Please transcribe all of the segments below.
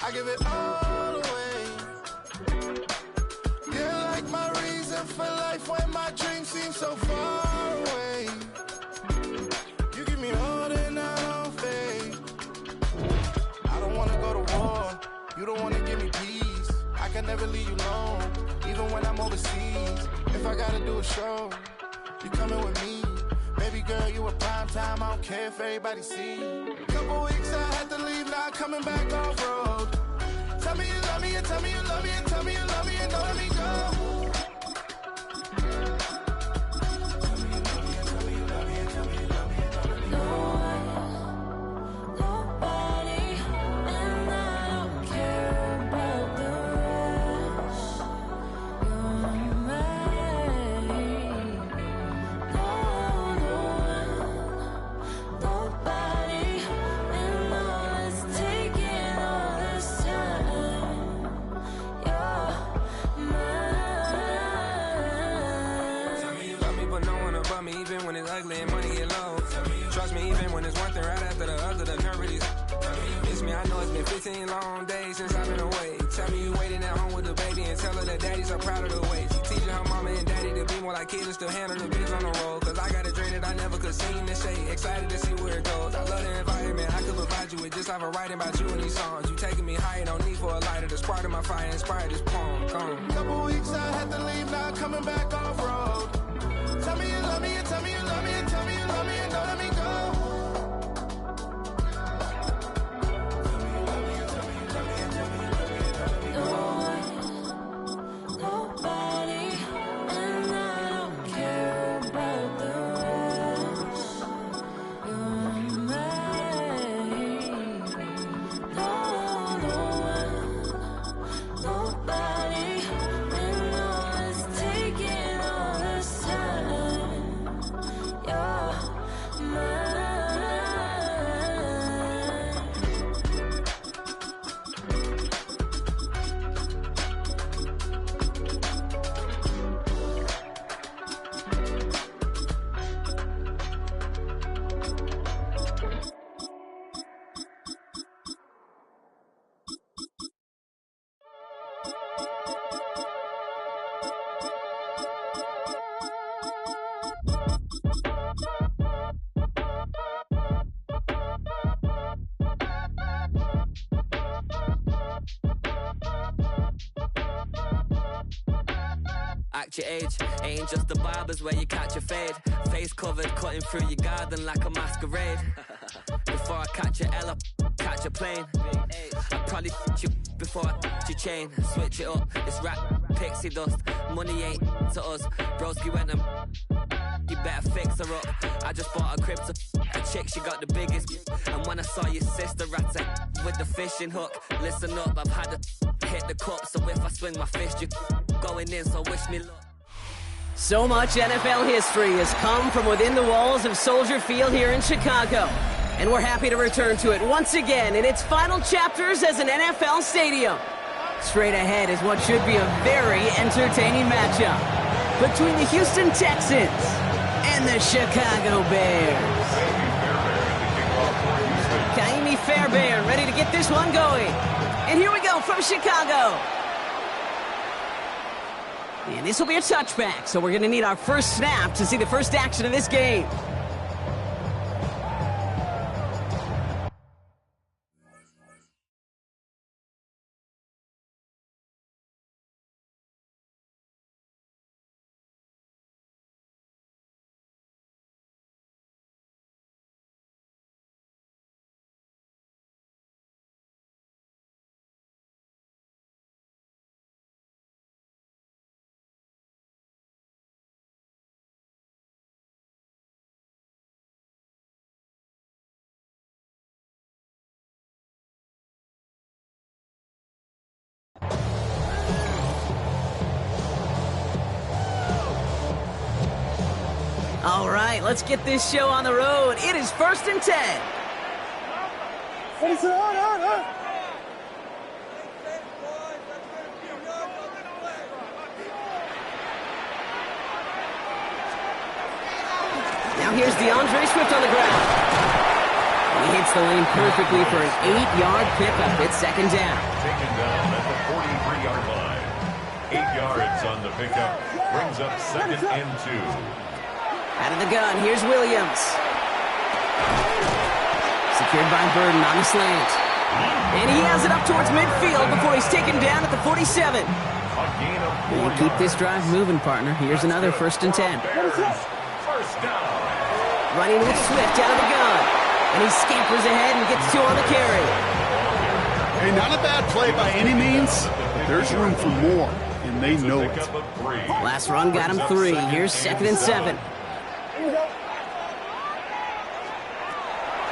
I give it all away. You're like my reason for life when my dreams seem so far away. You give me all that I don't fade. I don't wanna go to war. You don't wanna give me peace. I can never leave you alone, even when I'm overseas. If I gotta do a show, you coming with me. Baby girl, you a prime time. I don't care if everybody see. Couple weeks I had to leave, now coming back off road. Tell me you love me and tell me you love me and tell me you love me and don't let me go. Even when it's ugly and money get low. Trust me, even when it's one thing right after the other, the nerve really miss me. I know it's been 15 long days since I've been away. Tell me you waiting at home with the baby and tell her that daddy's so proud of the way. She teaching her mama and daddy to be more like kids and still handle the biz on the road. Cause I got a dream that I never could see in the shade. Excited to see where it goes. I love the environment. I could provide you with just like I'm writing about you in these songs. You taking me higher, no need for a lighter. The spark of my fire inspired this poem. Come. Couple weeks I had to leave, now coming back off road. Tell me you love me and tell me you love me and tell me you love me and don't let me go. Act your age, ain't just the barbers where you catch a fade. Face covered, cutting through your garden like a masquerade. Before I catch a L up, catch a plane. I'd probably you before I your chain. Switch it up, it's rap, pixie dust. Money ain't to us, broski went and you better fix her up. I just bought a crib to a chick, she got the biggest. And when I saw your sister at it with the fishing hook, listen up, I've had to hit the cup. So if I swing my fist, you going in, so wish me luck. So much NFL history has come from within the walls of Soldier Field here in Chicago. And we're happy to return to it once again in its final chapters as an NFL stadium. Straight ahead is what should be a very entertaining matchup between the Houston Texans and the Chicago Bears. Kaimi Fairbairn ready to get this one going. And here we go from Chicago. And this will be a touchback, so we're going to need our first snap to see the first action of this game. All right, let's get this show on the road. It is 1st and 10. Now here's DeAndre Swift on the ground. He hits the lane perfectly for an 8-yard pickup. It's second down. Taken down at the 43-yard line. 8 yards on the pickup. Brings up 2nd and 2. Out of the gun, here's Williams. Secured by Burden on the slant. And he has it up towards midfield before he's taken down at the 47. We'll keep this drive moving, partner. Here's another 1st and 10. First down. Running with Swift out of the gun. And he scampers ahead and gets 2 on the carry. Hey, not a bad play by any means, but there's room for more, and they know it. Last run got him 3. Here's 2nd and 7.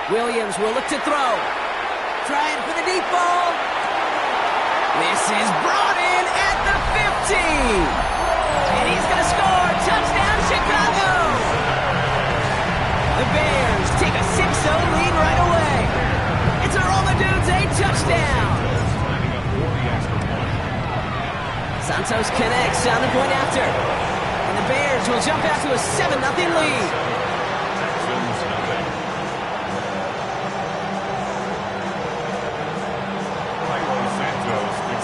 Williams will look to throw. Trying for the deep ball. This is brought in at the 15. And he's going to score. Touchdown, Chicago. The Bears take a 6-0 lead right away. It's a Romadudes a touchdown. Santos connects on the point after. And the Bears will jump out to a 7-0 lead.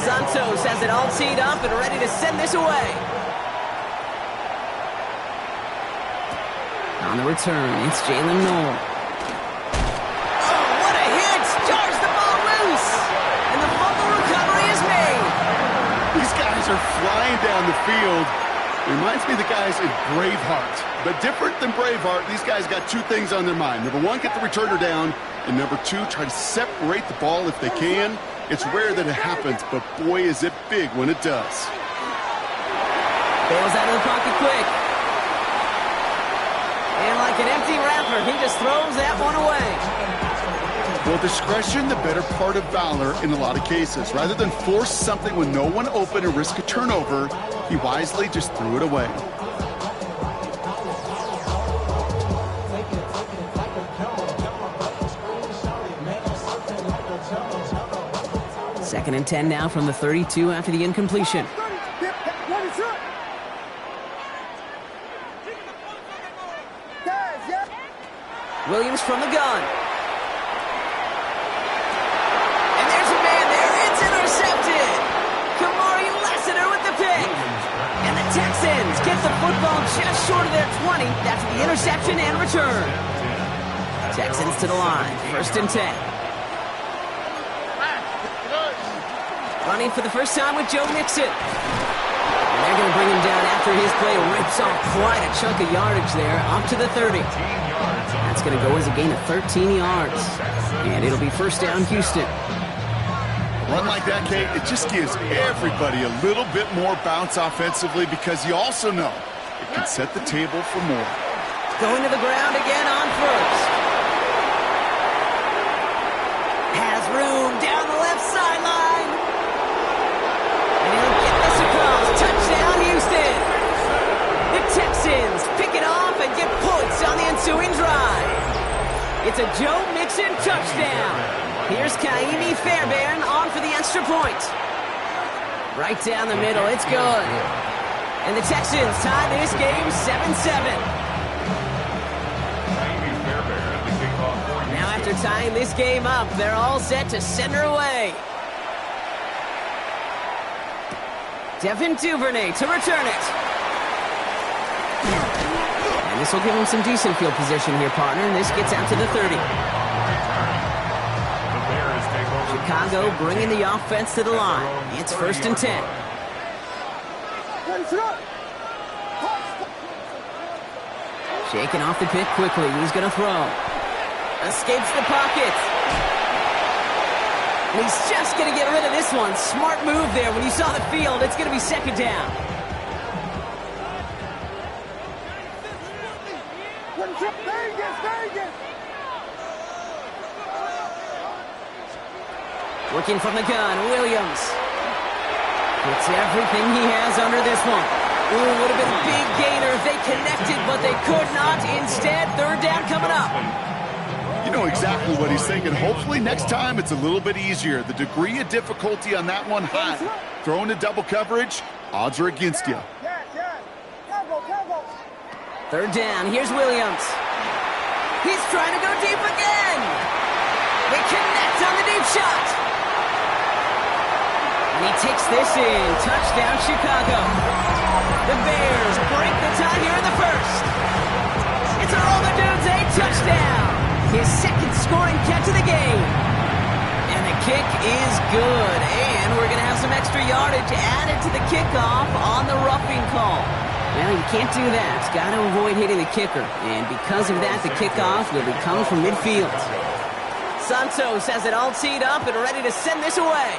Santos has it all teed up and ready to send this away. On the return, it's Jalen Noel. Oh, what a hit! Jars the ball loose! And the fumble recovery is made. These guys are flying down the field. Reminds me of the guys in Braveheart. But different than Braveheart, these guys got 2 things on their mind. Number 1, get the returner down. And number 2, try to separate the ball if they can. It's rare that it happens, but boy, is it big when it does. Bails out of the pocket quick. And like an empty wrapper, he just throws that one away. Well, discretion, the better part of valor in a lot of cases. Rather than force something with no one open and risk a turnover, he wisely just threw it away. 2nd and 10 now from the 32 after the incompletion. Williams from the gun. And there's a man there. It's intercepted. Kamari Lassiter with the pick. And the Texans get the football just short of their 20. That's the interception and return. Texans to the line. 1st and 10. Running for the first time with Joe Mixon. And they're going to bring him down after his play rips off quite a chunk of yardage there, up to the 30. That's going to go as a gain of 13 yards. And it'll be 1st down, Houston. Run like that, Kate, it just gives everybody a little bit more bounce offensively because you also know it can set the table for more. Going to the ground again on 1st. Has room down the left sideline. Touchdown, Houston! The Texans pick it off and get points on the ensuing drive. It's a Joe Mixon touchdown. Here's Kaimi Fairbairn on for the extra point. Right down the middle, it's good. And the Texans tie this game 7-7. Now after tying this game up, they're all set to send her away. Devin Duvernay to return it. And this will give him some decent field position here, partner. And this gets out to the 30. Chicago bringing the offense to the line. It's 1st and 10. Shaking off the pick quickly. He's going to throw. Escapes the pocket. And he's just going to get rid of this one. Smart move there. When you saw the field, it's going to be 2nd down. Working from the gun, Williams. It's everything he has under this one. Ooh, would have been a big gainer if they connected, but they could not. Instead, 3rd down coming up. You know exactly what he's thinking. Hopefully next time it's a little bit easier. The degree of difficulty on that one high. Throwing to double coverage, odds are against you. 3rd down, here's Williams. He's trying to go deep again. They connect on the deep shot. And he takes this in. Touchdown, Chicago. The Bears break the tie here in the first. It's a roll the dudes, a touchdown. His second scoring catch of the game. And the kick is good. And we're going to have some extra yardage added to the kickoff on the roughing call. Well, you can't do that. Got to avoid hitting the kicker. And because of that, the kickoff will be coming from midfield. Santos has it all teed up and ready to send this away.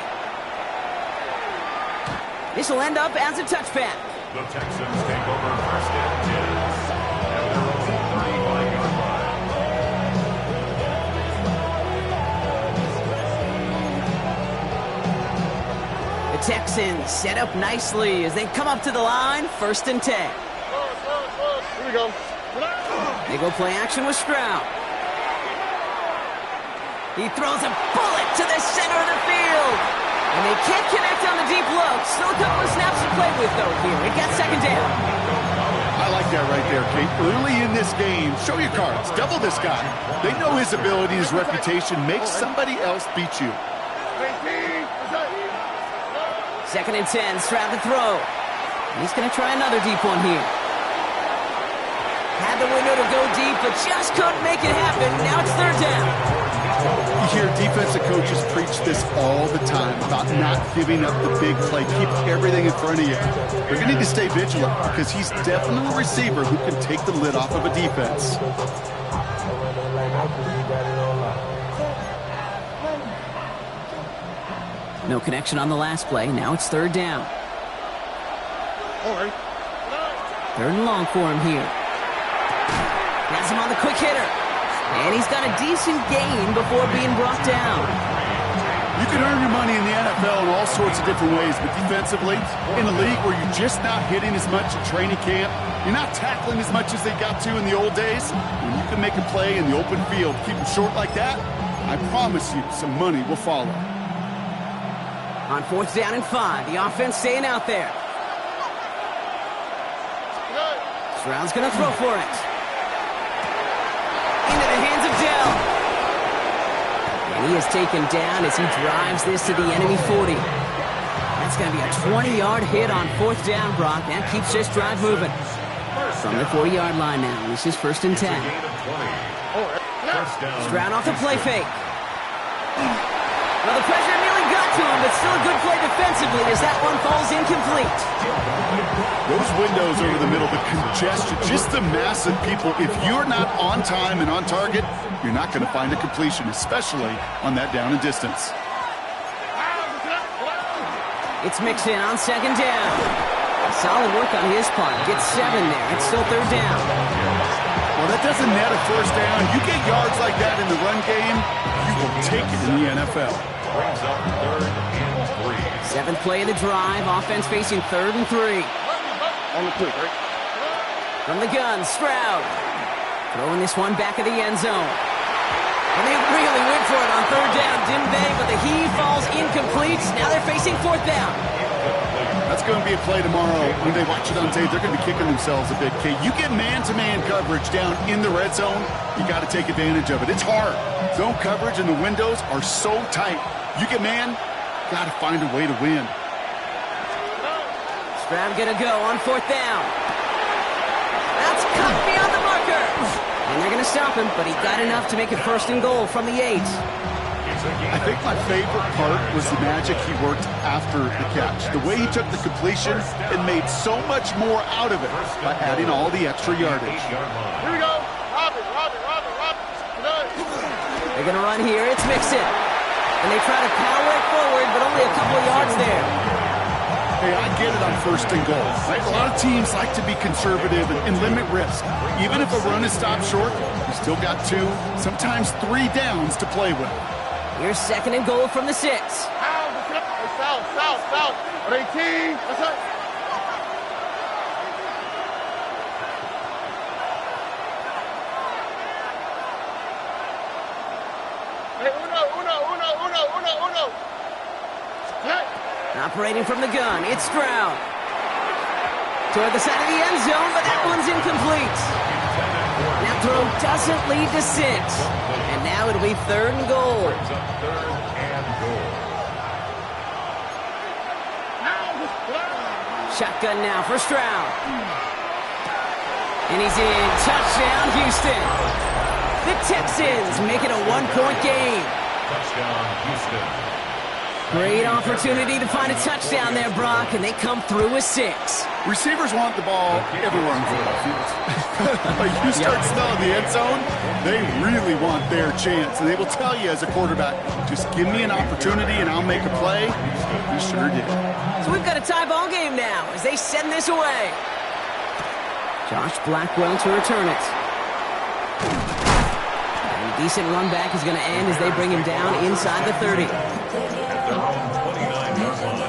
This will end up as a touchback. The Texans take over first and 10 at their own 35-yard line. The Texans set up nicely as they come up to the line, first and 10. Here we go. They go play action with Stroud. He throws a bullet to the center of the field. And they can't connect on the deep low. Still a couple of snaps to play with, though, here. It got second down. I like that right there, Kate. Early in this game, show your cards. Double this guy. They know his ability, his reputation. Make somebody else beat you. Second and 10, Stroud to throw. He's going to try another deep one here. Had the window to go deep, but just couldn't make it happen. Now it's third down. You hear defensive coaches preach this all the time about not giving up the big play. Keep everything in front of you. They're going to need to stay vigilant because he's definitely a receiver who can take the lid off of a defense. No connection on the last play. Now it's third down. Third and long for him here. Has him on the quick hitter. And he's got a decent gain before being brought down. You can earn your money in the NFL in all sorts of different ways, but defensively, in a league where you're just not hitting as much at training camp, you're not tackling as much as they got to in the old days, when you can make a play in the open field, keep them short like that, I promise you some money will follow. On fourth down and 5, the offense staying out there. Stroud's going to throw for it. Into the hands of Dell. And he is taken down as he drives this to the enemy 40. That's going to be a 20-yard hit on fourth down, Brock. That keeps this drive moving. From the 40-yard line now, this is first and 10. Stroud off the play fake. Well, the pressure nearly got to him, but still a good play defensively as that one falls incomplete. Those windows over the middle, the congestion, just the mass of people. If you're not on time and on target, you're not going to find a completion, especially on that down and distance. It's mixed in on second down. Solid work on his part. Gets 7 there. It's still third down. Well, that doesn't net a first down. You get yards like that in the run game, you will take it in the NFL. Brings up third and 3. Seventh play of the drive. Offense facing third and 3. On the quick, right? From the gun, Stroud. Throwing this one back of the end zone. And they really went for it on third down, didn't they? But the heave falls incomplete. Now they're facing fourth down. That's going to be a play tomorrow. When they watch it on tape, they're going to be kicking themselves a bit. Kate, you get man-to-man coverage down in the red zone, you got to take advantage of it. It's hard. Zone coverage and the windows are so tight. You get man, got to find a way to win. Stroud gonna go on fourth down. That's cut beyond the marker. And they're gonna stop him, but he got enough to make it first and goal from the 8. I think my favorite part was the magic he worked after the catch. The way he took the completion and made so much more out of it by adding all the extra yardage. Here we go. Robert. They're gonna run here. It's Mixon. And they try to power it forward, but only a couple of yards there. Hey, I get it on first and goal. Right? A lot of teams like to be conservative and limit risk. Even if a run is stopped short, you still got 2, sometimes 3 downs to play with. Here's second and goal from the 6. South. 18. That's it. Hey, uno. Hey. Operating from the gun, it's Stroud. Toward the side of the end zone, but that one's incomplete. That throw doesn't lead to 6. And now it'll be 3rd and goal. Brings up 3rd and goal. Shotgun now for Stroud. And he's in. Touchdown, Houston. The Texans make it a 1-point game. Touchdown, Houston. Great opportunity to find a touchdown there, Brock, and they come through with 6. Receivers want the ball everywhere on the football field. But you start smelling the end zone, they really want their chance. And they will tell you as a quarterback, just give me an opportunity and I'll make a play. He sure did. So we've got a tie ball game now as they send this away. Josh Blackwell to return it. And a decent run back is going to end as they bring him down inside the 30. Their own 29-yard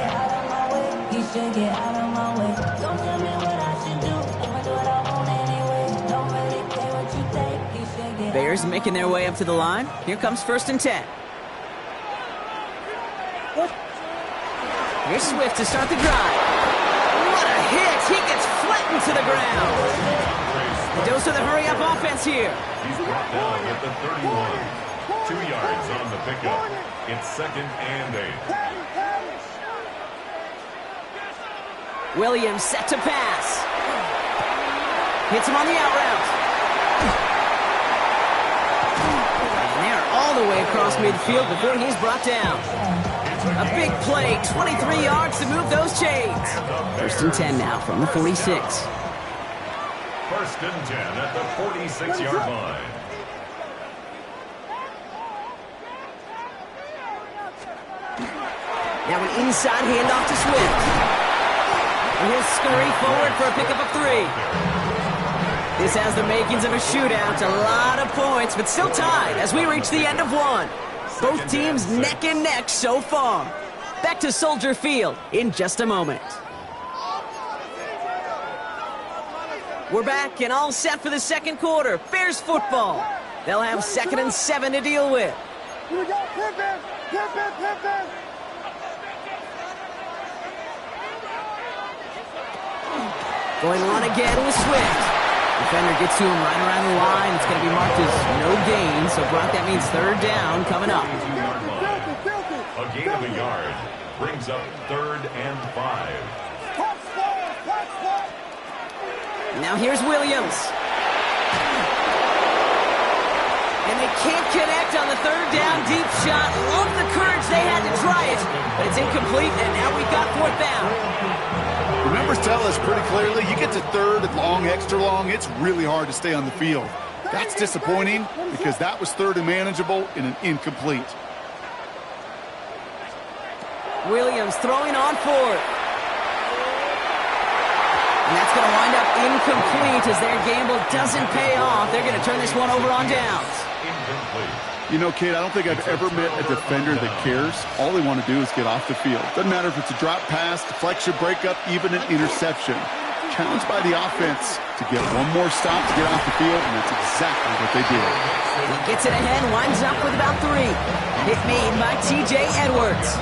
line. Bears making their way up to the line. Here comes 1st and 10. Here's Swift to start the drive. What a hit! He gets flattened to the ground. A dose of the hurry-up offense here. He's brought down at the 31. 2 yards on the pickup. It's 2nd and 8. Williams set to pass. Hits him on the out route. And they're all the way across midfield before he's brought down. A big play, 23 yards to move those chains. 1st and 10 now from the 46. 1st and 10 at the 46-yard line. Now an inside handoff to Swift. And he'll scurry forward for a pickup of 3. This has the makings of a shootout. A lot of points, but still tied as we reach the end of 1. Both teams neck and neck so far. Back to Soldier Field in just a moment. We're back and all set for the 2nd quarter. Bears football. They'll have 2nd and 7 to deal with. Here we go. Pimpin'. Going on again with Swift. Defender gets to him right around the line. It's going to be marked as no gain. So, Brock, that means 3rd down coming up. A gain of a yard brings up 3rd and 5. Now here's Williams. And they can't connect on the 3rd down deep shot. Love the courage they had to try it. But it's incomplete, and now we've got 4th down. The numbers tell us pretty clearly, you get to 3rd and long, extra long, it's really hard to stay on the field. That's disappointing because that was 3rd and manageable in an incomplete. Williams throwing on 4th. And that's going to wind up incomplete as their gamble doesn't pay off. They're going to turn this one over on downs. You know, Kate, I don't think I've ever met a defender that cares. All they want to do is get off the field. Doesn't matter if it's a drop pass, deflection, breakup, even an interception. Challenged by the offense to get one more stop to get off the field, and that's exactly what they did. He gets it ahead, winds up with about 3. Hit made by T.J. Edwards.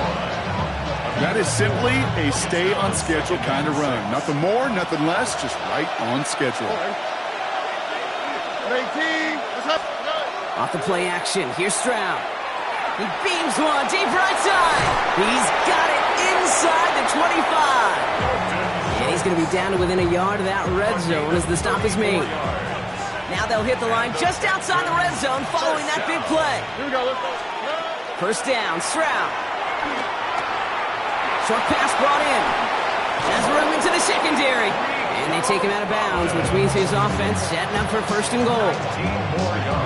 That is simply a stay-on-schedule kind of run. Nothing more, nothing less, just right on schedule. 18. Off the play action, here's Stroud. He beams one, deep right side. He's got it inside the 25. And he's going to be down to within a yard of that red zone as the stop is made. Now they'll hit the line just outside the red zone following that big play. Here we go. Let's go. 1st down, Stroud. Short pass brought in. Has room into the secondary. And they take him out of bounds, which means his offense setting up for 1st and goal.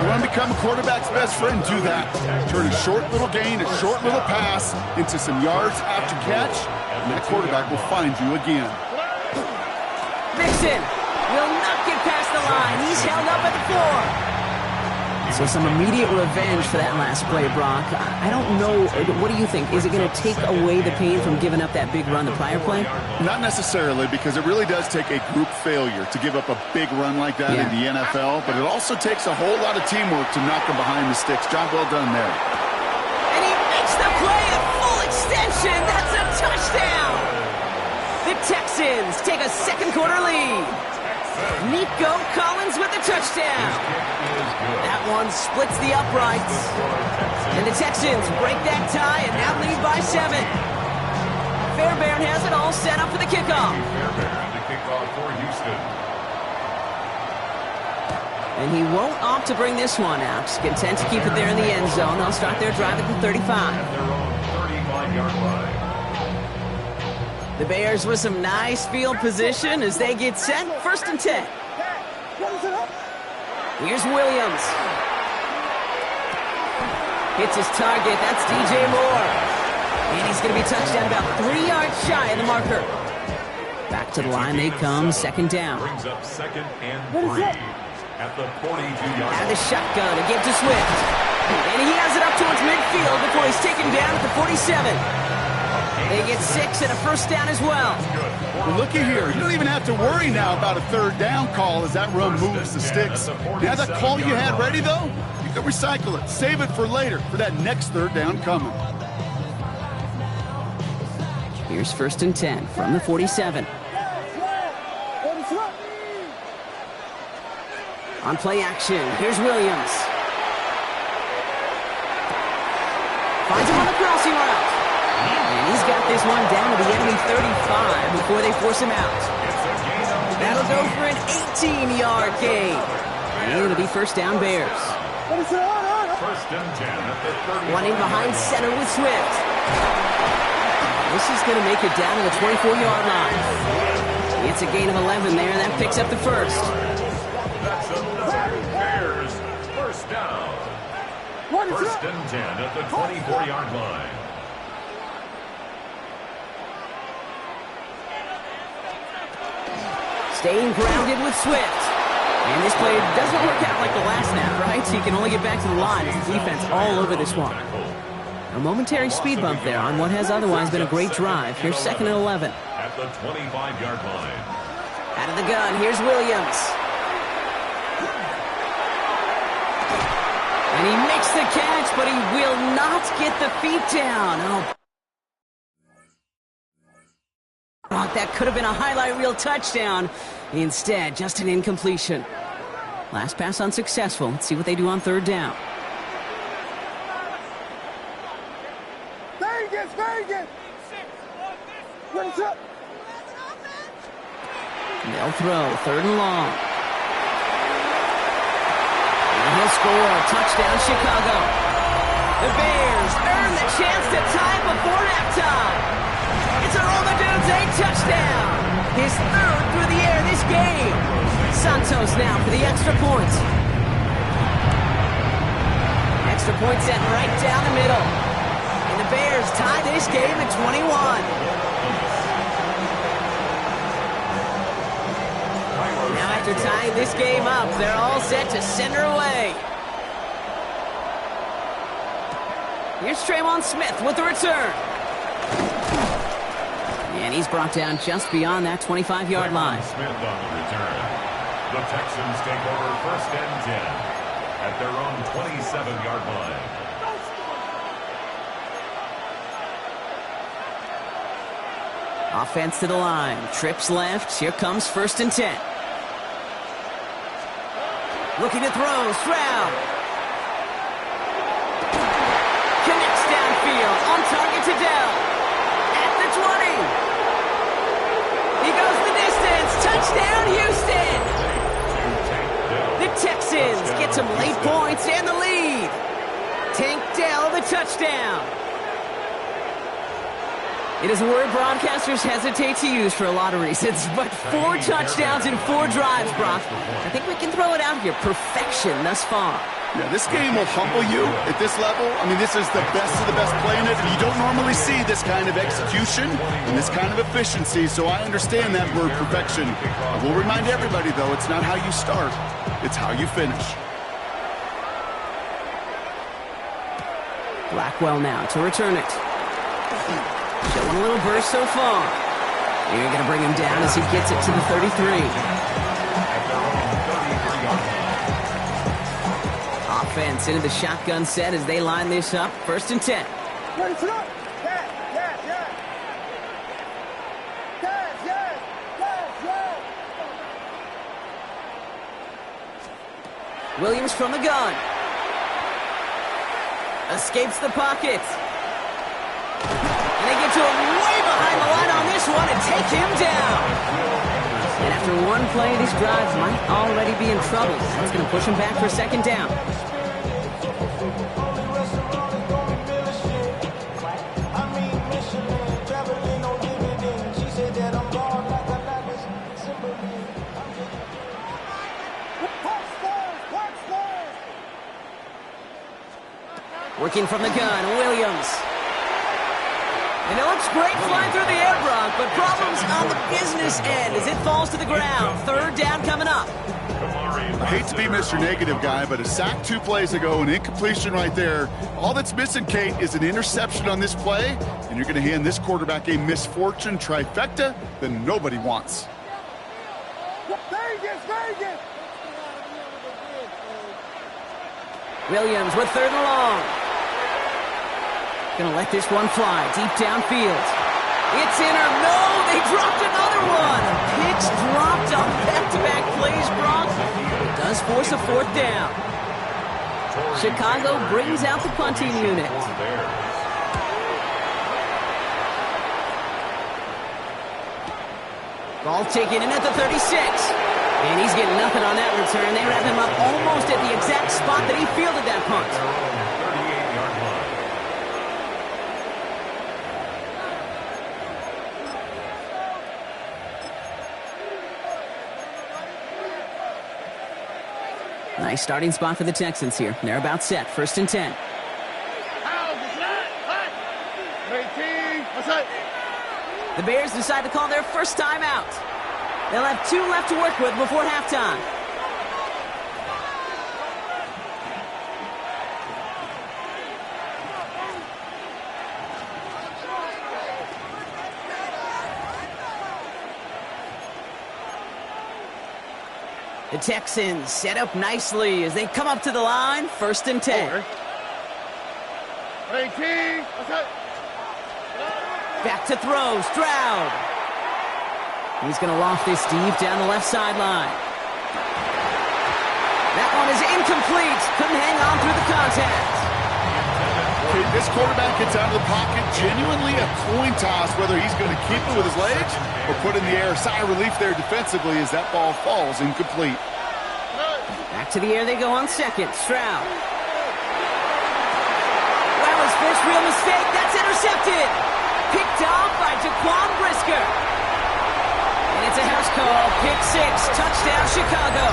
You want to become a quarterback's best friend, do that. Turn a short little gain, a short little pass into some yards after catch, and that quarterback will find you again. Mixon will not get past the line. He's held up at the 4. So some immediate revenge for that last play, Brock. I don't know. What do you think? Is it going to take away the pain from giving up that big run the prior play? Not necessarily, because it really does take a group failure to give up a big run like that in the NFL, but it also takes a whole lot of teamwork to knock them behind the sticks. Job well done there. And he makes the play at full extension. That's a touchdown. The Texans take a 2nd quarter lead. Need Nico Collins with the touchdown. That one splits the uprights. And the Texans break that tie and now lead by 7. Fairbairn has it all set up for the kickoff. Fairbairn, the kickoff for Houston. And he won't opt to bring this one out. Content to keep it there in the end zone. They'll start their drive at the 35. At their own 35-yard line. The Bears with some nice field position as they get set. 1st and 10. Here's Williams. Hits his target. That's DJ Moore. And he's going to be touched down about 3 yards shy of the marker. Back to the line they come. 2nd down. Brings up 2nd and 3 at the 42-yard line. Out of the shotgun. A give to Swift. And he has it up towards midfield before he's taken down at the 47. They get 6 and a 1st down as well. Well, looky here. You don't even have to worry now about a 3rd down call as that run moves the sticks. Now that call you had ready, though, you can recycle it. Save it for later for that next 3rd down coming. Here's 1st and 10 from the 47. On play action, here's Williams. Finds him on the crossing route. And he's got this one down to the enemy 35 before they force him out. That'll go for an 18-yard gain. And it'll be 1st down Bears. 1st and 10 at the 30. One in behind center with Swift. This is going to make it down to the 24-yard line. It's a gain of 11 there, and that picks up the 1st. That's 11 Bears. 1st down. 1st and 10 at the 24-yard line. Staying grounded with Swift. And this play doesn't work out like the last snap, right? So he can only get back to the line. His defense all over this one. A momentary speed bump there on what has otherwise been a great drive. Here's 2nd and 11. At the 25-yard line. Out of the gun, here's Williams. And he makes the catch, but he will not get the feet down. Oh, that could have been a highlight reel touchdown. Instead, just an incompletion. Last pass unsuccessful. Let's see what they do on 3rd down. Vegas! What's up? They'll throw 3rd and long. And he'll score. Touchdown, Chicago. The Bears earn the chance to tie before halftime. It's a Roma Dudes 8 touchdown. His 3rd through the air this game. Santos now for the extra point. Extra point set right down the middle. And the Bears tie this game at 21. Now after tying this game up, they're all set to send her away. Here's Traymon Smith with the return. And he's brought down just beyond that 25-yard line. Smith on the return. The Texans take over 1st and 10 at their own 27-yard line. Offense to the line. Trips left. Here comes 1st and 10. Looking to throw. Stroud. Connects downfield. On target to Dell. At the 20. He goes the distance. Touchdown, Houston. The Texans get some late points and the lead. Tank Dell the touchdown. It is a word broadcasters hesitate to use for a lot of reasons, but 4 touchdowns in 4 drives, Brock. I think we can throw it out here. Perfection thus far. Yeah, this game will humble you at this level. I mean, this is the best of the best playing it. You don't normally see this kind of execution and this kind of efficiency, so I understand that word perfection. I will remind everybody, though, it's not how you start, it's how you finish. Blackwell now to return it. Showing a little burst so far. You're going to bring him down as he gets it to the 33. Offense into the shotgun set as they line this up. 1st and 10. Williams from the gun. Escapes the pocket. And they get to him way behind the line on this one and take him down. And after one play, these drives might already be in trouble. That's going to push him back for second down. Working from the gun, Williams. And it looks great flying through the air, Brock, but problems on the business end as it falls to the ground. Third down coming up. I hate to be Mr. Negative guy, but a sack 2 plays ago, an incompletion right there. All that's missing, Kate, is an interception on this play, and you're going to hand this quarterback a misfortune trifecta that nobody wants. Vegas! Williams with third and long. Gonna let this one fly deep downfield. It's in or no, they dropped another one. Picks dropped on back-to-back plays, Brock. It does force a fourth down. Chicago brings out the punting unit. Ball taken in at the 36. And he's getting nothing on that return. They wrap him up almost at the exact spot that he fielded that punt. 38-yard line. Nice starting spot for the Texans here. They're about set. First and 10. The Bears decide to call their first time out. They'll have 2 left to work with before halftime. The Texans set up nicely as they come up to the line. First and 10. Back to throw. Stroud. He's going to loft this deep down the left sideline. That one is incomplete. Couldn't hang on through the contact. Okay, this quarterback gets out of the pocket, genuinely a coin toss whether he's going to keep it with his legs or put in the air. Sigh of relief there defensively as that ball falls incomplete. Back to the air they go on second. Stroud. That was first real mistake. That's intercepted. Picked off by Jaquan Brisker. And it's a house call. Pick 6. Touchdown, Chicago.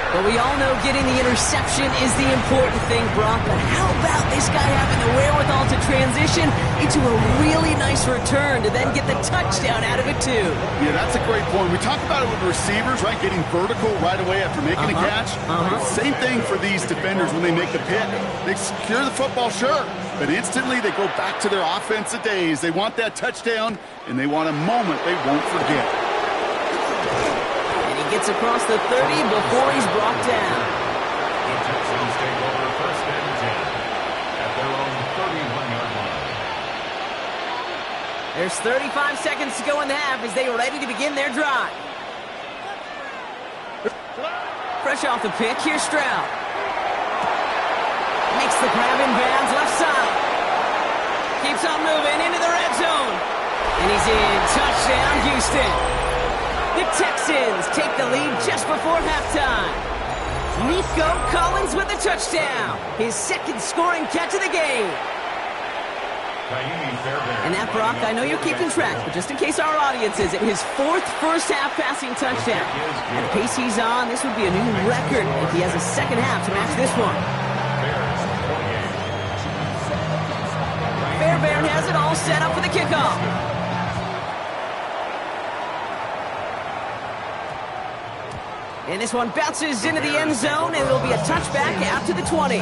But we all know getting the interception is the important thing, Brock. But how about this guy having the wherewithal to transition into a really nice return to then get the touchdown out of it, too? Yeah, that's a great point. We talk about it with receivers, right? Getting vertical right away after making a catch. Same thing for these defenders when they make the pick. They secure the football, sure. But instantly they go back to their offensive days. They want that touchdown, and they want a moment they won't forget. Gets across the 30 before he's brought down. The Texans take over first and 10 at their own 31-yard line. There's 35 seconds to go in the half as they are ready to begin their drive. Fresh off the pick, here's Stroud. Makes the grab in bounds left side. Keeps on moving into the red zone. And he's in. Touchdown, Houston. The Texans take the lead just before halftime. Nico Collins with a touchdown. His second scoring catch of the game. And that, Brock, I know you're keeping track, but just in case our audience isn't, his 4th first-half passing touchdown. At the pace he's on, this would be a new record if he has a second half to match this one. Fairbairn has it all set up for the kickoff. And this one bounces into the end zone, and it'll be a touchback out to the 20.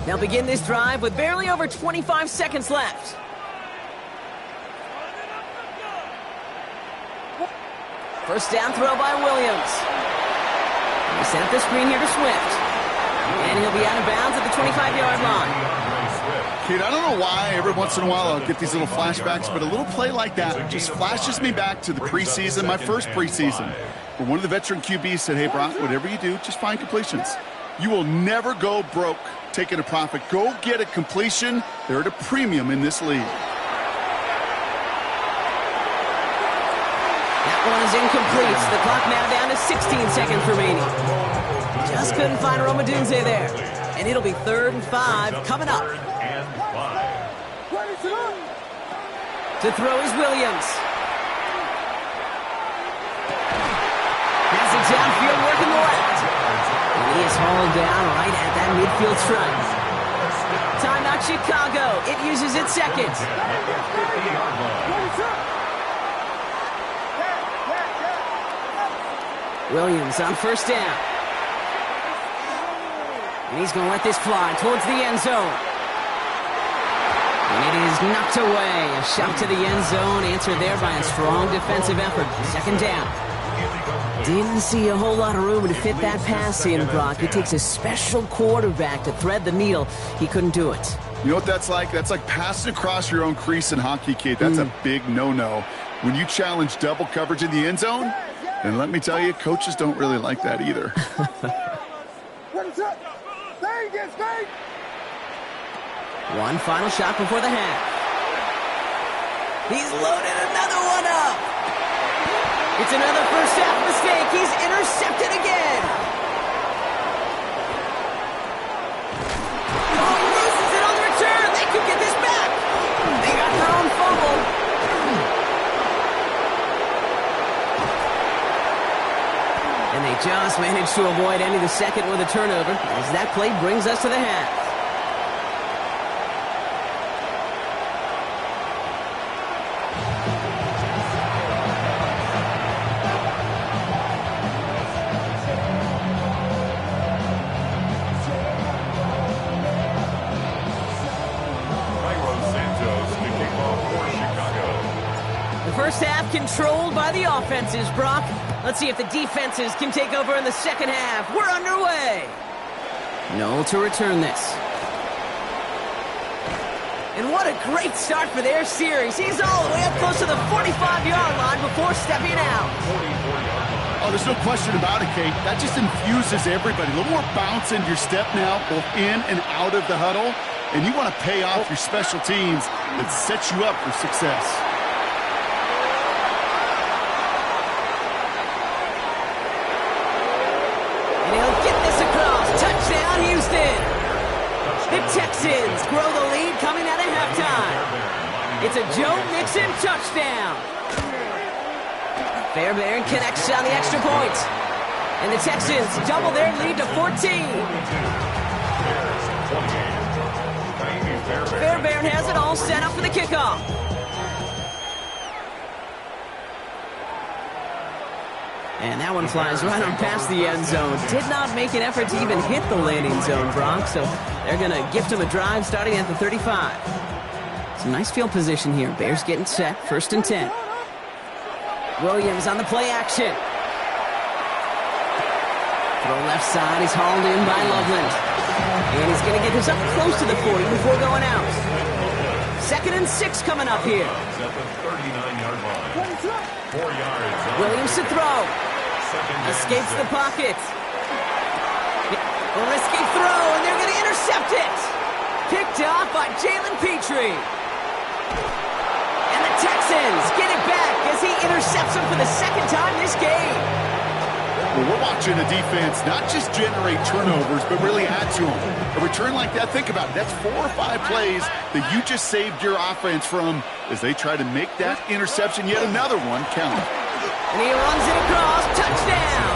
They'll begin this drive with barely over 25 seconds left. First down throw by Williams. They set up the screen here to Swift. And he'll be out of bounds at the 25-yard line. Kid, I don't know why every once in a while I'll get these little flashbacks, but a little play like that just flashes me back to the preseason, my first preseason, where one of the veteran QBs said, hey, Brock, whatever you do, just find completions. You will never go broke taking a profit. Go get a completion. They're at a premium in this league. That one is incomplete. The clock now down to 16 seconds remaining. Just couldn't find Romadunze there. And it'll be 3rd and 5 coming up. To throw is Williams. Passing downfield, working the left. And he is hauled down right at that midfield stripe. Timeout Chicago. It uses its second. Williams on 1st down. And he's going to let this fly towards the end zone. And it is knocked away. A shot to the end zone, answered there by a strong defensive effort. 2nd down. Didn't see a whole lot of room to fit that pass in, Brock. It takes a special quarterback to thread the needle. He couldn't do it. You know what that's like? That's like passing across your own crease in hockey, kid. That's a big no-no. When you challenge double coverage in the end zone, and let me tell you, coaches don't really like that either. One final shot before the half. He's loaded another one up. It's another first half mistake. He's intercepted again. Oh, he loses it on the return. They could get this back. They got their own fumble. And they just managed to avoid ending the second with a turnover as that play brings us to the half. First half controlled by the offenses, Brock. Let's see if the defenses can take over in the second half. We're underway. Noel to return this. And what a great start for their series. He's all the way up close to the 45-yard line before stepping out. Oh, there's no question about it, Kate. That just infuses everybody. A little more bounce into your step now, both in and out of the huddle. And you want to pay off your special teams that sets you up for success. Touchdown, Houston! The Texans grow the lead coming out of halftime. It's a Joe Mixon touchdown. Fairbairn connects on the extra point. And the Texans double their lead to 14. Fairbairn has it all set up for the kickoff. And that one flies right on past the end zone. Did not make an effort to even hit the landing zone, Brock. So they're going to gift him a drive starting at the 35. Some nice field position here. Bears getting set. 1st and 10. Williams on the play action. Throw left side. He's hauled in by Loveland. And he's going to get this up close to the 40 before going out. 2nd and 6 coming up here. Williams to throw. Escapes the pocket. A risky throw, and they're going to intercept it. Picked off by Jalen Petrie. And the Texans get it back as he intercepts him for the 2nd time this game. Well, we're watching a defense not just generate turnovers, but really add to them. A return like that, think about it. That's 4 or 5 plays that you just saved your offense from as they try to make that interception, yet another one, count. And he runs it across. Touchdown!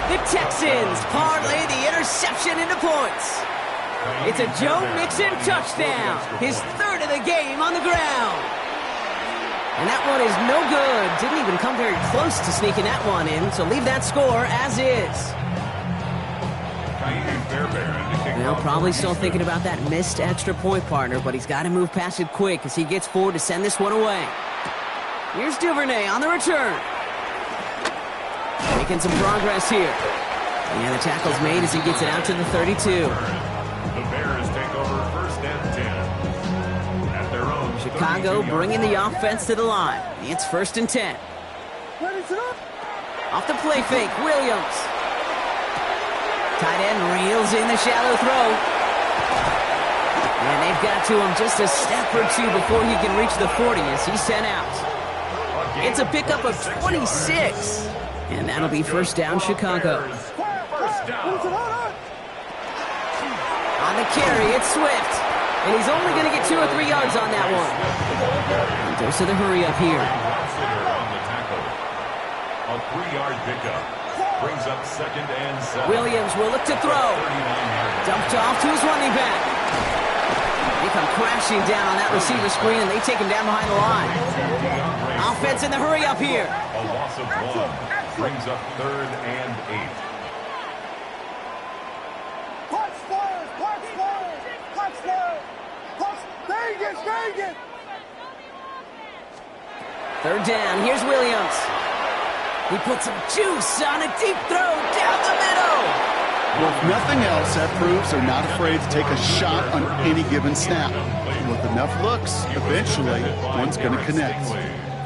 The Texans parlay the interception into points. It's a Joe Mixon touchdown. His 3rd of the game on the ground. And that one is no good. Didn't even come very close to sneaking that one in. So leave that score as is. Well, probably still thinking about that missed extra point, partner, but he's got to move past it quick as he gets forward to send this one away. Here's Duvernay on the return. Making some progress here. And the tackle's made as he gets it out to the 32. The Bears take over 1st and 10. At their own Chicago bringing the offense to the line. It's 1st and 10. Off the play fake, Williams. Tight end reels in the shallow throw. And they've got to him just a step or two before he can reach the 40 as he's sent out. It's a pickup of 26. And that'll be 1st down, Chicago. On the carry, it's Swift. And he's only going to get 2 or 3 yards on that one. And dose of the hurry up here. A 3-yard pickup. Brings up 2nd and 7. Williams will look to throw. Dumped off to his running back. They come crashing down on that receiver screen, and they take him down behind the line. Offense in the hurry up here. A loss of 1. Brings up 3rd and 8. Third down, here's Williams. He puts some juice on a deep throw down the middle. Well, if nothing else, that proves they're not afraid to take a shot on any given snap. With enough looks, eventually, one's going to connect.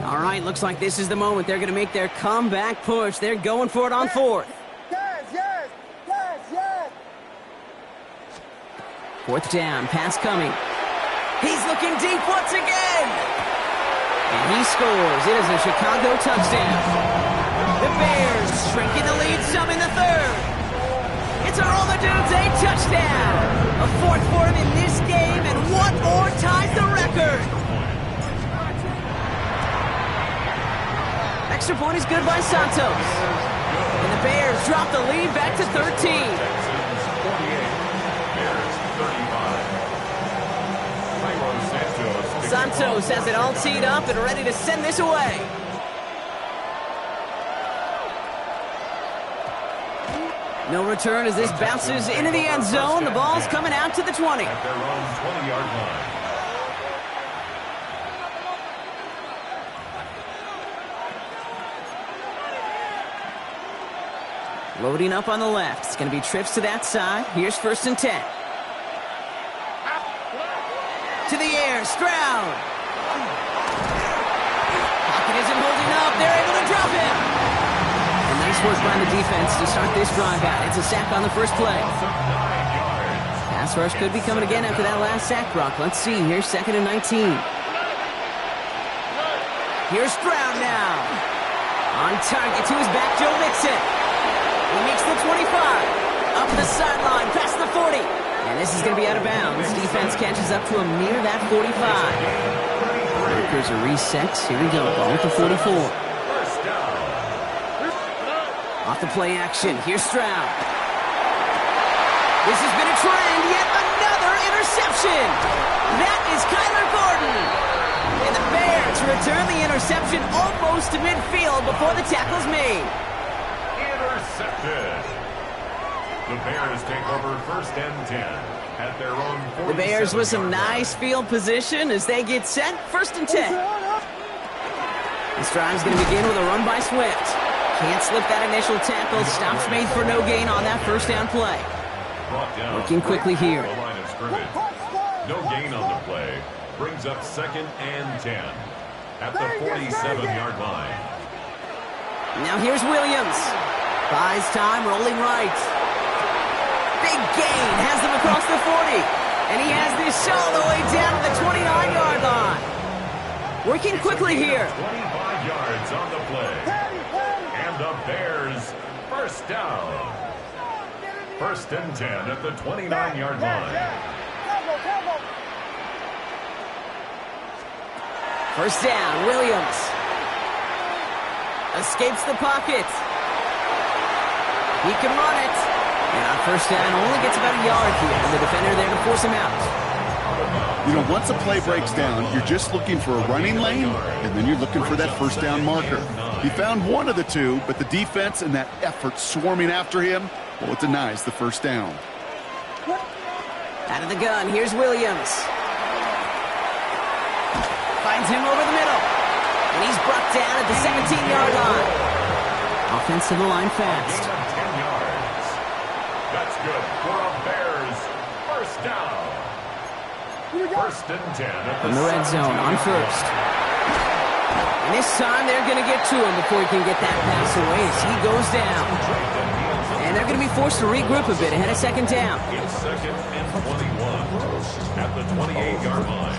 All right, looks like this is the moment. They're going to make their comeback push. They're going for it on 4th. Yes. 4th down, pass coming. He's looking deep once again. And he scores. It is a Chicago touchdown. The Bears shrinking the lead some in the 3rd. It's a roll the dudes, a touchdown. A 4th for him in this game, and 1 more ties the record. Extra point is good by Santos. And the Bears drop the lead back to 13. Santos has it all teed up and ready to send this away. No return as this bounces into the end zone. The ball's coming out to the 20. At their own 20-yard line. Loading up on the left. It's going to be trips to that side. Here's 1st and 10. To the air, Stroud. Pocket isn't holding up. They're able to drop him. And nice work by the defense to start this drive out. It's a sack on the first play. Pass rush could be coming again after that last sack, Brock. Let's see. Here's 2nd and 19. Here's Stroud now. On target to his back, Joe Mixon. He makes the 25. Up the sideline, past the 40. And this is going to be out of bounds. Defense catches up to him near that 45. Markers are reset. Here we go. Ball at the 44. Off the play action. Here's Stroud. This has been a trend. Yet another interception. That is Kyler Gordon. And the Bears return the interception almost to midfield before the tackle's made. Intercepted. The Bears take over 1st and 10 at their own 47. The Bears with some nice field position as they get set. 1st and 10. This drive's going to begin with a run by Swift. Can't slip that initial tackle. Stops made for no gain on that 1st down play. Working quickly here. No gain on the play. Brings up 2nd and 10 at the 47-yard line. Now here's Williams. Buys time, rolling right. Big gain, has them across the 40. And he has this all the way down to the 29-yard line. Working quickly here. 25 yards on the play. And the Bears 1st down. 1st and 10 at the 29-yard line. 1st down, Williams. Escapes the pocket. He can run it. And on 1st down, only gets about a yard here. And the defender there to force him out. You know, once a play breaks down, you're just looking for a running lane, and then you're looking for that 1st down marker. He found one of the two, but the defense and that effort swarming after him, well, it denies the 1st down. Out of the gun, here's Williams. Finds him over the middle. And he's brought down at the 17-yard line. Offense to the line fast. That's good for a Bears first down. First and 10 at From the red zone on first. And this time they're going to get to him before he can get that pass away as he goes down. And they're going to be forced to regroup a bit ahead of second down. It's second and 21 at the 28-yard line.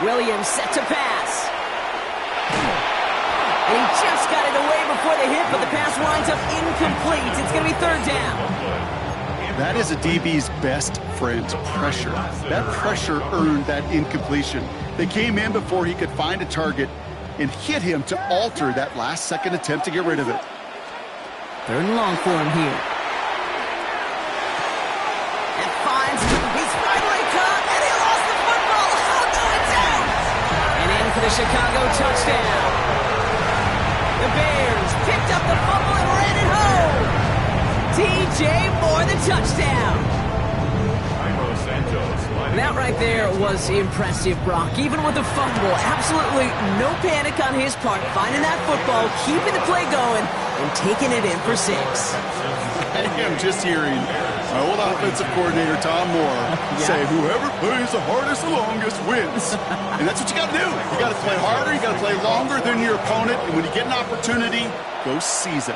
Williams set to pass. And he just got it away before the hit, but the pass winds up incomplete. It's going to be third down. That is a DB's best friend, pressure. That pressure earned that incompletion. They came in before he could find a target and hit him to alter that last-second attempt to get rid of it. Third and long for him here. And finds him. He's finally caught, and he lost the football. Oh, no, it's out. And in for the Chicago touchdown. The Bears picked up the fumble and ran it home. DJ Moore, the touchdown. That right there was impressive, Brock. Even with the fumble, absolutely no panic on his part. Finding that football, keeping the play going, and taking it in for 6. I am just hearing my old offensive coordinator, Tom Moore, say, whoever plays the hardest the longest wins. And that's what you got to do. You got to play harder. You got to play longer than your opponent. And when you get an opportunity, go seize it.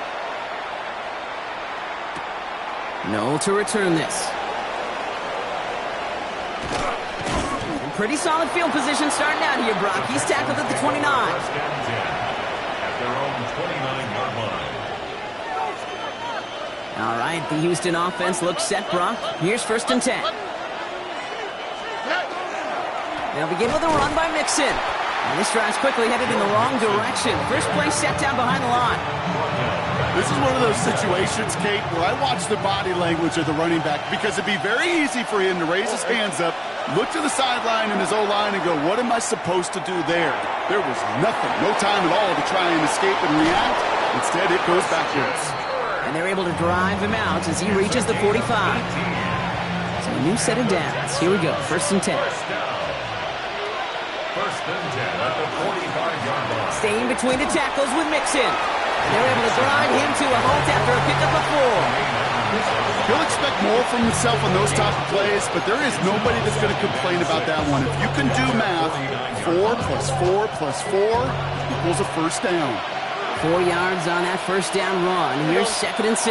No to return this. Pretty solid field position starting out here, Brock. He's tackled at the 29. First and 10 at their own 29-yard line. All right, the Houston offense looks set, Brock. Here's first and 10. They'll begin with a run by Mixon. And this drive's quickly headed in the wrong direction. First play set down behind the line. This is one of those situations, Kate, where I watch the body language of the running back because it'd be very easy for him to raise his hands up, look to the sideline and his O-line and go, what am I supposed to do there? There was nothing, no time at all to try and escape and react. Instead, it goes backwards. And they're able to drive him out as he reaches the 45. So a new set of downs. Here we go, first and 10. First and 10 at the 45-yard line. Staying between the tackles with Mixon. And they're able to grind him to a halt after a pickup of 4. He'll expect more from himself on those type of plays, but there is nobody that's going to complain about that one. If you can do math, 4 plus 4 plus 4 equals a first down. 4 yards on that first down run. Here's second and 6.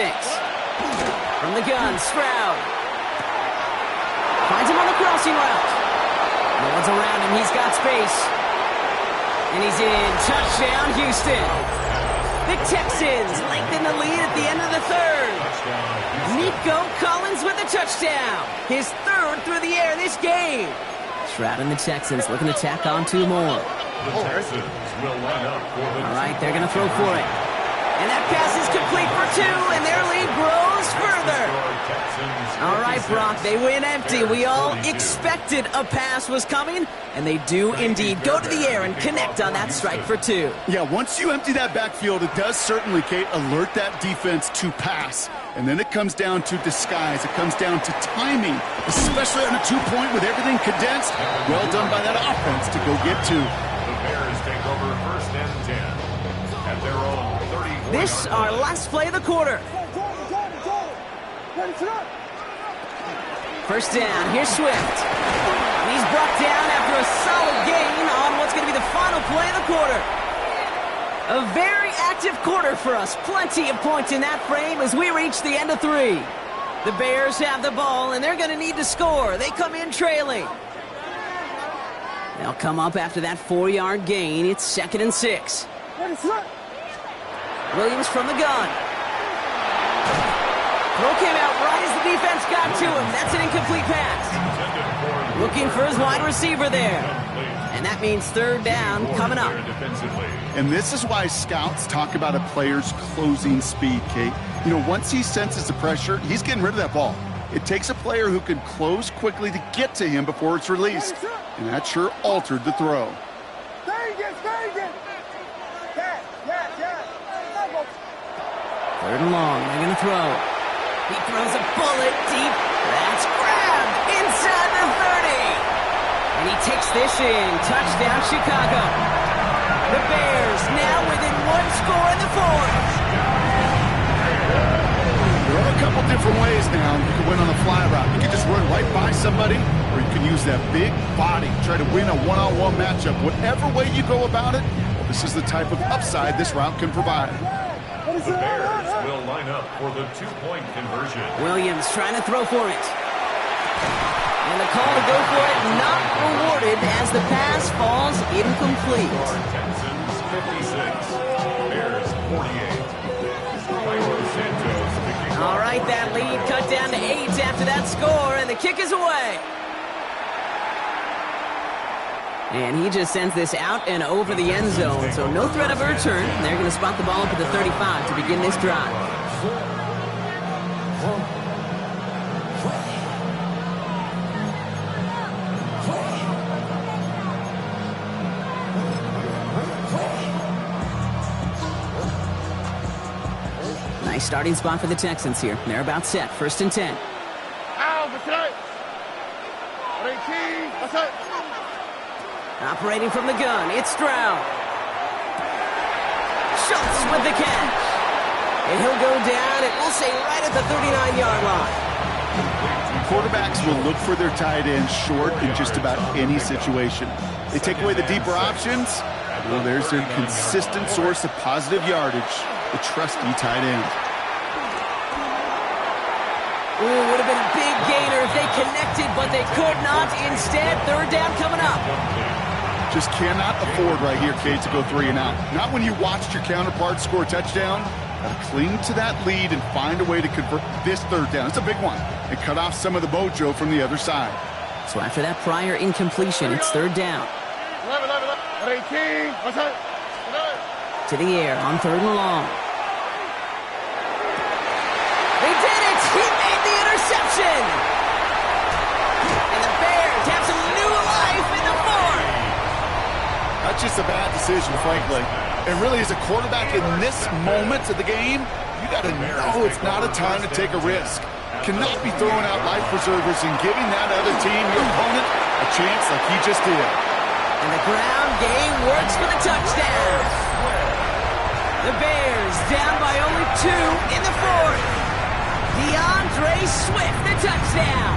From the gun, Stroud. Finds him on the crossing route. No one's around him. He's got space. And he's in. Touchdown, Houston. The Texans lengthen the lead at the end of the third. Nico Collins with a touchdown. His third through the air this game. Stroud and the Texans looking to tack on 2 more. The Texans will line up for the All right, they're going to throw for it. And that pass is complete for 2, and their lead grows further. All right, Brock, they win empty. We all expected a pass was coming, and they do indeed go to the air and connect on that strike for 2. Yeah, once you empty that backfield, it does certainly, Kate, alert that defense to pass. And then it comes down to disguise. It comes down to timing, especially on a 2-point with everything condensed. Well done by that offense to go get 2. The Bears take over first and 10 at their own 34. This our last play of the quarter. First down, here's Swift. And he's brought down after a solid gain on what's going to be the final play of the quarter. A very active quarter for us. Plenty of points in that frame as we reach the end of 3. The Bears have the ball, and they're going to need to score. They come in trailing. They'll come up after that 4-yard gain. It's second and 6. Williams from the gun. Throw came out right as the defense got to him. That's an incomplete pass. Looking for his wide receiver there. And that means third down coming up. And this is why scouts talk about a player's closing speed, Kate. You know, once he senses the pressure, he's getting rid of that ball. It takes a player who can close quickly to get to him before it's released. And that sure altered the throw. Third and long. They're going to throw. He throws a bullet deep. That's grabbed inside the 30. And he takes this in. Touchdown, Chicago. The Bears now within one score in the fourth. There are a couple different ways now you can win on the fly route. You can just run right by somebody, or you can use that big body, try to win a one-on-one matchup. Whatever way you go about it, well, this is the type of upside this route can provide. The Bears will line up for the two-point conversion. Williams trying to throw for it. And the call to go for it not rewarded as the pass falls incomplete. Texans 56, Bears 48. All right, that lead cut down to 8 after that score, and the kick is away. And he just sends this out and over the end zone, so no threat of a return. They're going to spot the ball up at the 35 to begin this drive. Nice starting spot for the Texans here. They're about set. 1st and 10. Operating from the gun, it's Stroud. Schultz with the catch. And he'll go down, and we'll say right at the 39-yard line. Quarterbacks will look for their tight end short in just about any situation. They take away the deeper options. Well, there's their consistent source of positive yardage, the trusty tight end. Ooh, would have been a big gainer if they connected, but they could not. Instead, 3rd down coming up. Just cannot afford right here, Kate, to go 3 and out. Not when you watched your counterpart score a touchdown. Got to cling to that lead and find a way to convert this 3rd down. It's a big one. And cut off some of the mojo from the other side. So after that prior incompletion, it's 3rd down. 18. To the air on 3rd and long. They did it! He made the interception! And the Bears have some new life in the 4th. That's just a bad decision, frankly. And really, as a quarterback in this moment of the game, you got to know it's not a time to take a risk. Cannot be throwing out life preservers and giving that other team, your opponent, a chance like he just did. And the ground game works for the touchdown. The Bears down by only 2 in the 4th. DeAndre Swift, the touchdown.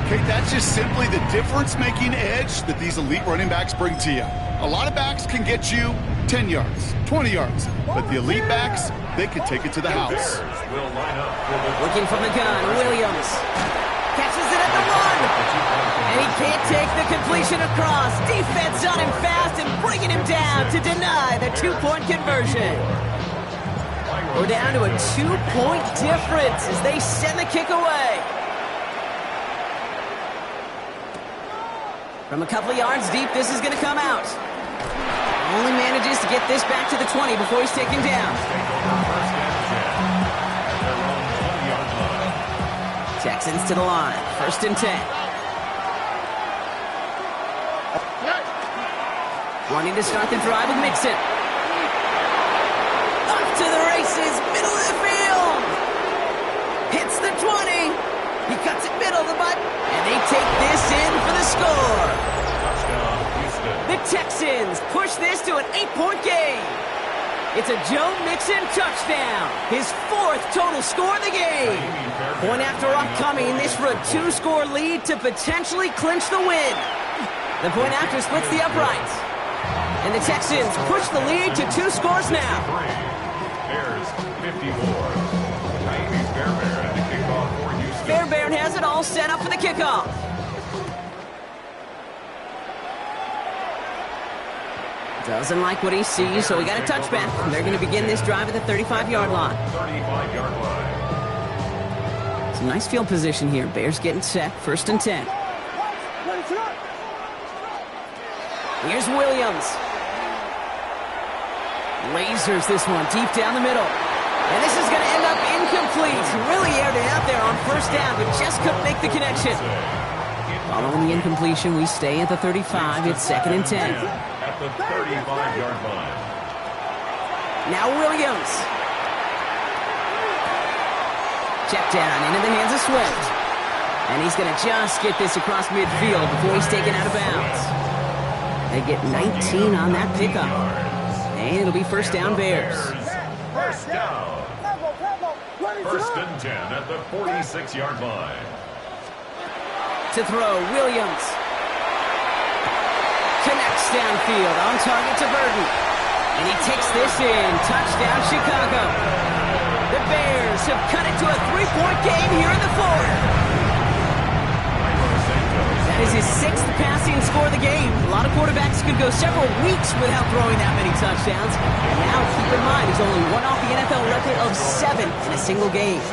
Okay, that's just simply the difference-making edge that these elite running backs bring to you. A lot of backs can get you 10 yards, 20 yards, but the elite backs, they can take it to the house. Looking from the gun, Williams catches it at the 1, and he can't take the completion across. Defense on him fast and bringing him down to deny the 2-point conversion. We're down to a 2-point difference as they send the kick away. From a couple of yards deep, this is going to come out. Only manages to get this back to the 20 before he's taken down. Texans to the line. 1st and 10. Wanting to start the drive with Mixon. Off to the races, middle of the field. Hits the 20. He cuts it middle of the butt, and they take this in for the score. The Texans push this to an 8-point game. It's a Joe Mixon touchdown, his 4th total score of the game. Point after upcoming, this for a 2-score lead to potentially clinch the win. The point after splits the uprights. And the Texans push the lead to 2 scores now. Bears 54. Fairbairn at the kickoff for Houston. Fairbairn has it all set up for the kickoff. Doesn't like what he sees, so he got a touchback. They're going to begin this drive at the 35-yard line. 35-yard line. Some nice field position here. Bears getting set. 1st and 10. Here's Williams. Lasers this one deep down the middle. And this is going to end up incomplete. Really aired it out there on 1st down, but just couldn't make the connection. Following the incompletion, we stay at the 35. It's 2nd and 10. At the 35-yard line. Now Williams. Check down into the hands of Swift. And he's going to just get this across midfield before he's taken out of bounds. They get 19 on that pickup. And it'll be first down Bears. First down. First and 10 at the 46-yard line. To throw, Williams. Connects downfield, on target to Burton. And he takes this in. Touchdown, Chicago. The Bears have cut it to a 3-point game here in the fourth. That is his 6th passing score of the game. A lot of quarterbacks could go several weeks without throwing that many touchdowns. And now, keep in mind, he's only one off the NFL record of 7 in a single game.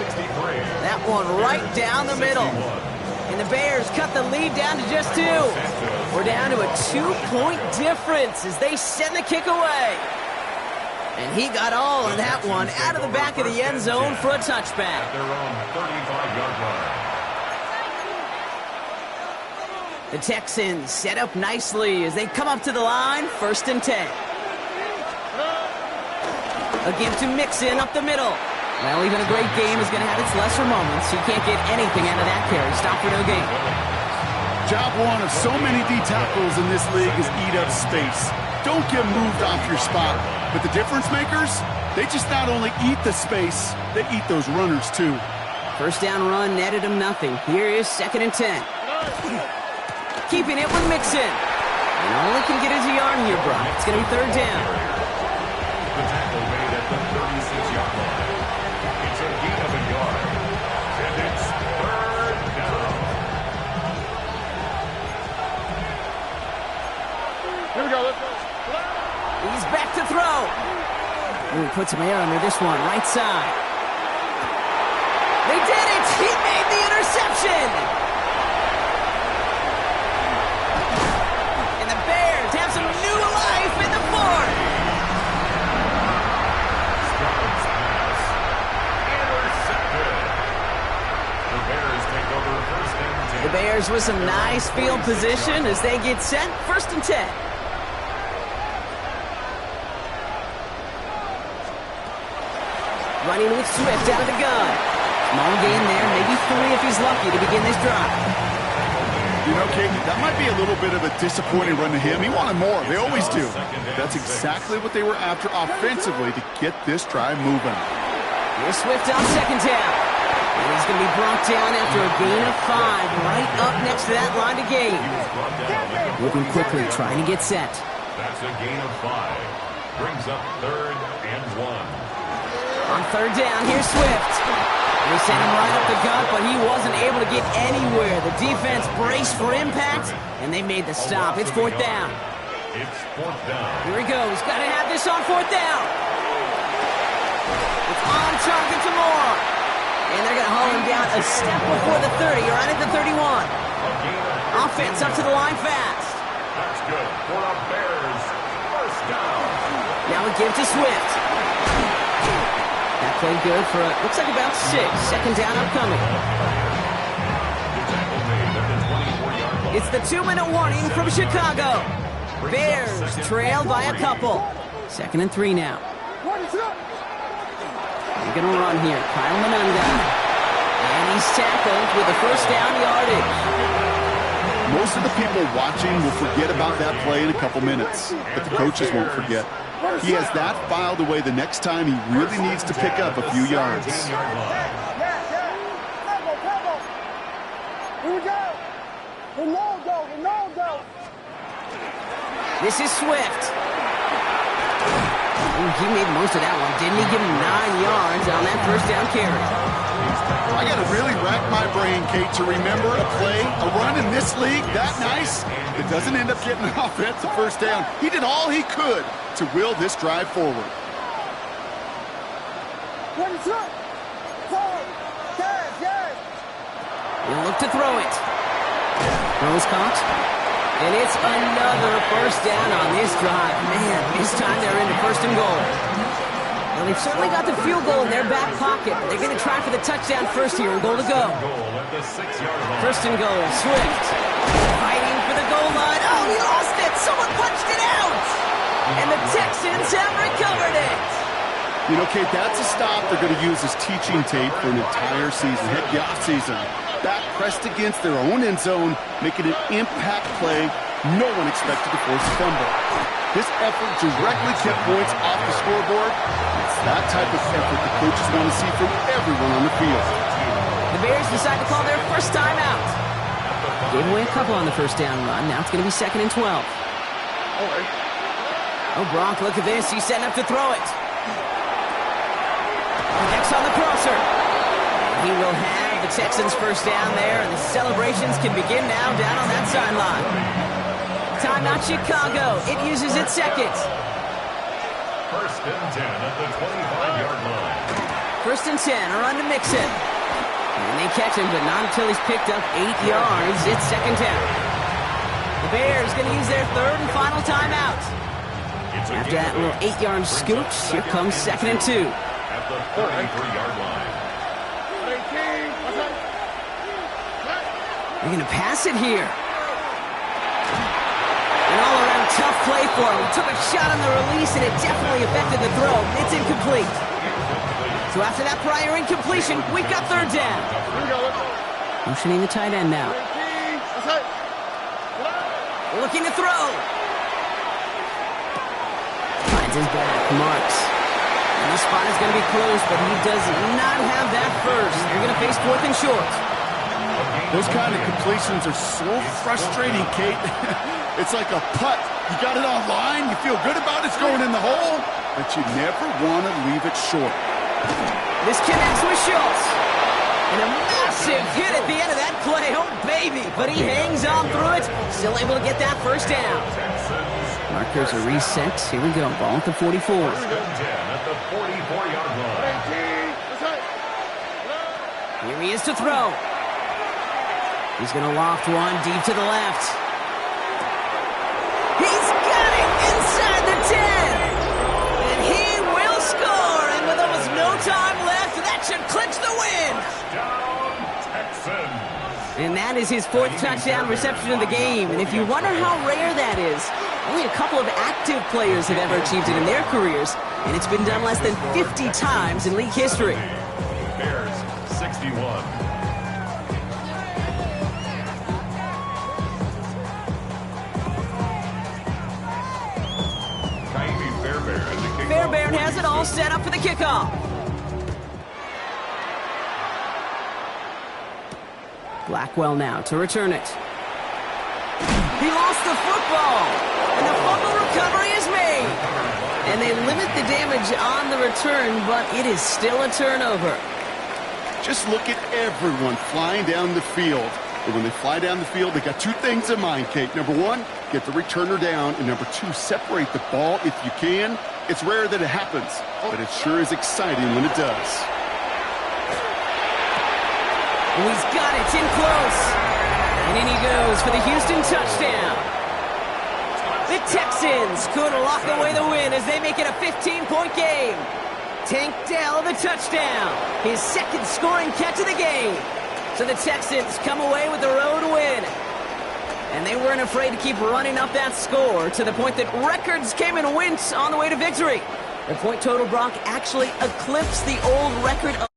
That one right down the middle. And the Bears cut the lead down to just 2. We're down to a 2-point difference as they send the kick away. And he got all of that one out of the back of the end zone for a touchback. At their own 35-yard line. The Texans set up nicely as they come up to the line, first and 10. A give to Mixon up the middle. Well, even a great game is going to have its lesser moments. You can't get anything out of that carry. Stop for no gain. Job one of so many D tackles in this league is eat up space. Don't get moved off your spot. But the difference makers, they just not only eat the space, they eat those runners too. First down run netted him nothing. Here is second and 10. Keeping it with Mixon. And all he can get is a yard here, Brock. It's going to be third down. The tackle made at the 36-yard line. It's a gain of a yard. And it's third down. Here we go, let's go. He's back to throw. Ooh, put some air under this one, right side. They did it! He made the interception! And the Bears have some new life in the fourth. Stroud's pass. Intercepted. The Bears take over first and 10. The Bears with some nice field position as they get set, first and 10. Running with Swift out of the gun. Small gain there, maybe 3 if he's lucky to begin this drive. You know, Kate, that might be a little bit of a disappointing run to him. He wanted more. They always do. That's exactly what they were after offensively to get this drive moving. Here's Swift on second down. And he's going to be brought down after a gain of 5, right up next to that line to gain. Moving quickly, trying to get set. That's a gain of 5. Brings up third and 1. On third down, here's Swift. They sent him right up the gut, but he wasn't able to get anywhere. The defense braced for impact, and they made the stop. It's fourth down. It's fourth down. Here he goes. Got to have this on fourth down. It's on target to Moore. And they're going to haul him down a step before the 30, or right at the 31. Offense up to the line fast. That's good for the Bears. First down. Now we give to Swift. That played good for, looks like about 6. Second down upcoming. It's the 2-minute warning from Chicago. Bears trail by a couple. Second and 3 now. They're going to run here. Kyle Manunga. And he's tackled with the first down yardage. Most of the people watching will forget about that play in a couple minutes, but the coaches won't forget. He has that filed away the next time he really needs to pick up a few yards. Here we go. Ronaldo. This is Swift. Ooh, he made most of that one. Didn't he give him 9 yards on that first down carry? I got to really rack my brain, Kate, to remember a play, a run in this league that nice that doesn't end up getting an offensive first down. He did all he could to will this drive forward. He'll look to throw it. Throws caught. And it's another first down on this drive. Man, this time they're into first and goal. Well, they've certainly got the field goal in their back pocket. They're going to try for the touchdown first here and goal to go. First and goal, Swift. Fighting for the goal line. Oh, he lost it. Someone punched it out. And the Texans have recovered it. You know, Kate, that's a stop they're going to use as teaching tape for an entire season, heck, the offseason. Back pressed against their own end zone, making an impact play no one expected to force a fumble. This effort directly kept points off the scoreboard. It's that type of effort the coaches want to see from everyone on the field. The Bears decide to call their first time out. Gave away a couple on the first down run. Now it's going to be 2nd and 12. Oh, Gronk, look at this. He's setting up to throw it. Next on the crosser. And he will have the Texans first down there, and the celebrations can begin now down on that sideline. Timeout Chicago. It uses its second. 1st and 10 at the 25-yard line. 1st and 10, around to Mixon. And they catch him, but not until he's picked up 8 yards. It's 2nd down. The Bears going to use their 3rd and final timeout. After that little 8-yard scooch, here comes 2nd and 2. At the 33-yard line. They're going to pass it here. An all-around tough play for him. He took a shot on the release, and it definitely affected the throw. It's incomplete. So after that prior incompletion, we've got 3rd down. Motioning the tight end now. Looking to throw. Finds his back, marks. And the spot is going to be close, but he does not have that first. They're going to face 4th and short. Those kind of completions are so frustrating, Kate. It's like a putt. You got it on line, you feel good about it's going in the hole, but you never want to leave it short. This connects with Schultz. And a massive hit at the end of that play. Oh, baby. But he hangs on through it. Still able to get that first down. Markers are reset. Here we go. Ball at the 44. 1st and 10 at the 44-yard line. Here he is to throw. He's going to loft one deep to the left. He's got it inside the 10. And he will score. And with almost no time left, that should clinch the win. Touchdown, Texans. And that is his 4th touchdown reception of the game. And if you wonder how rare that is, only a couple of active players have ever achieved it in their careers. And it's been done less than 50 times in league history. Bears 61. Fairbairn has it all set up for the kickoff. Blackwell now to return it. He lost the football, and the fumble recovery is made. And they limit the damage on the return, but it is still a turnover. Just look at everyone flying down the field. And when they fly down the field, they got 2 things in mind, Kate. Number 1, get the returner down. And number 2, separate the ball if you can. It's rare that it happens, but it sure is exciting when it does. And he's got it in close. And in he goes for the Houston touchdown. The Texans could lock away the win as they make it a 15-point game. Tank Dell, the touchdown. His 2nd scoring catch of the game. So the Texans come away with the road win. And they weren't afraid to keep running up that score to the point that records came and went on the way to victory. The point total, Brock, actually eclipsed the old record of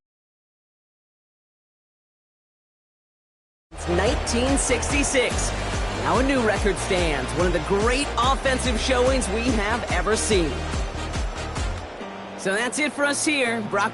1966. Now a new record stands, one of the great offensive showings we have ever seen. So that's it for us here. Brock